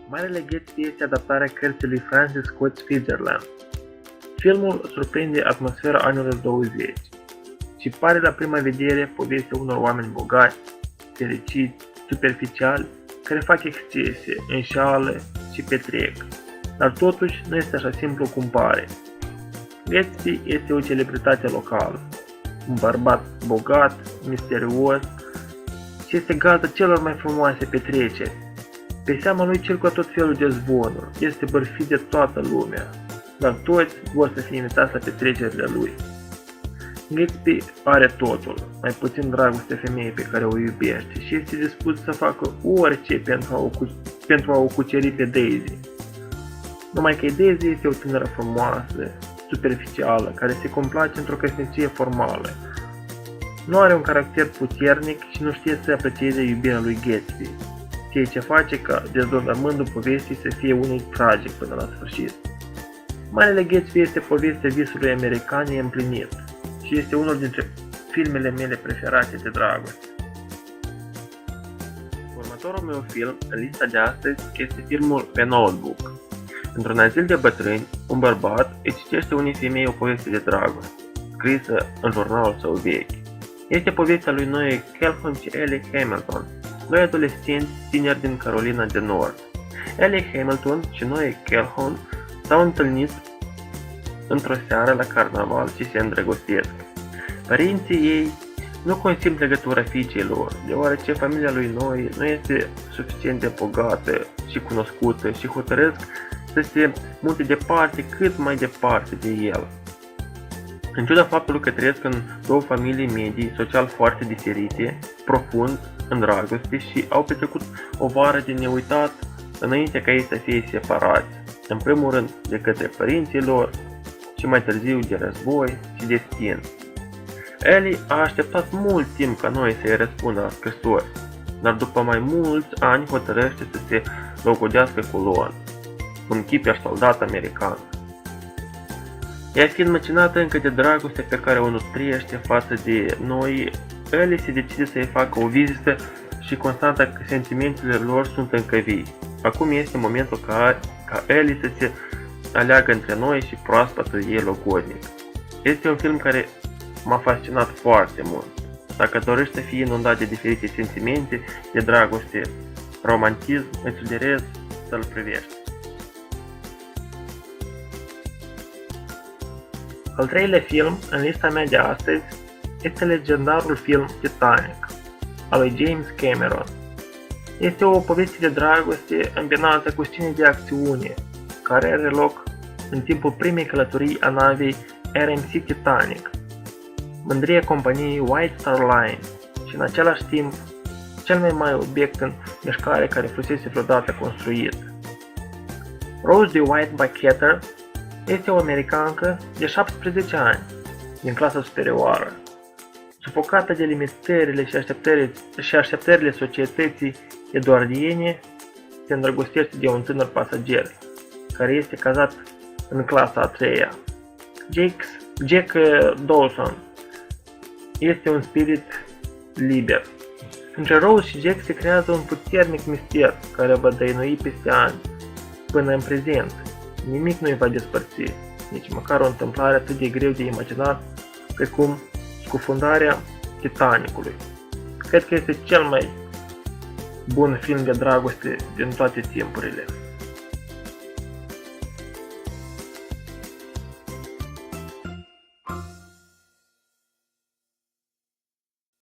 Marele Gatsby este adaptarea cărții lui Francis Scott Fitzgerald. Filmul surprinde atmosfera anilor 20 și pare la prima vedere povestea unor oameni bogați, fericiți, superficiali, care fac excese, înșală și petrec. Dar totuși nu este așa simplu cum pare. Gatsby este o celebritate locală, un bărbat bogat, misterios și este gazda celor mai frumoase petreceri. Pe seama lui circulă tot felul de zvonuri, este bărfit de toată lumea, dar toți vor să fie invitați la petrecerile lui. Gatsby are totul, mai puțin dragoste femeii pe care o iubește și este dispus să facă orice pentru a o cuceri pe Daisy. Numai că Daisy este o tânără frumoasă, superficială, care se complace într-o căsnicie formală. Nu are un caracter puternic și nu știe să aprecieze iubirea lui Gatsby, ceea ce face ca dezvoltamentul povestii să fie unul tragic până la sfârșit. Marele Gatsby este povestea visului american împlinit și este unul dintre filmele mele preferate de dragoste. Următorul meu film în lista de astăzi este filmul The Notebook. Într-un azil de bătrâni, un bărbat îi citește unei femei o poveste de dragoste, scrisă în jurnalul său vechi. Este povestea lui Noah Calhoun și Ellie Hamilton, doi adolescenți tineri din Carolina de Nord. Ellie Hamilton și Noah Calhoun s-au întâlnit într-o seară la carnaval și se îndrăgostesc. Părinții ei nu consimt legătura fiicei lor, deoarece familia lui Noah nu este suficient de bogată și cunoscută și hotărăsc să se mute departe, cât mai departe de el. În ciuda faptului că trăiesc în două familii medii, social foarte diferite, profund în dragoste și au petrecut o vară de neuitat înainte ca ei să fie separați, în primul rând de către părinții lor și mai târziu de război și destin. Ellie a așteptat mult timp ca noi să-i răspundă la scrisori, dar după mai mulți ani hotărăște să se logodească cu Lon, un chiper soldat american. Ea fiind măcinată încă de dragoste pe care o nutrește față de noi, Ellie se decide să-i facă o vizită și constată că sentimentele lor sunt încă vii. Acum este momentul ca Ellie să se aleagă între noi și proaspătul ei logodnic. Este un film care m-a fascinat foarte mult. Dacă dorești să fii inundat de diferite sentimente, de dragoste, romantism, îți sugerez să-l privești. Al treilea film în lista mea de astăzi este legendarul film Titanic, al lui James Cameron. Este o poveste de dragoste îmbinată cu scene de acțiune, care are loc în timpul primei călătorii a navei RMS Titanic, mândria companiei White Star Line și în același timp cel mai mare obiect în mișcare care fusese vreodată construit. Rose DeWitt Buckheter este o americancă de 17 ani, din clasa superioară. Sufocată de limitările și așteptările societății eduardiene, se îndrăgostește de un tânăr pasager, care este cazat în clasa a treia. Jack Dawson este un spirit liber. Între Rose și Jack se creează un puternic mister care va dăinui peste ani, până în prezent. Nimic nu îi va despărți, nici măcar o întâmplare atât de greu de imaginat precum scufundarea Titanicului. Cred că este cel mai bun film de dragoste din toate timpurile.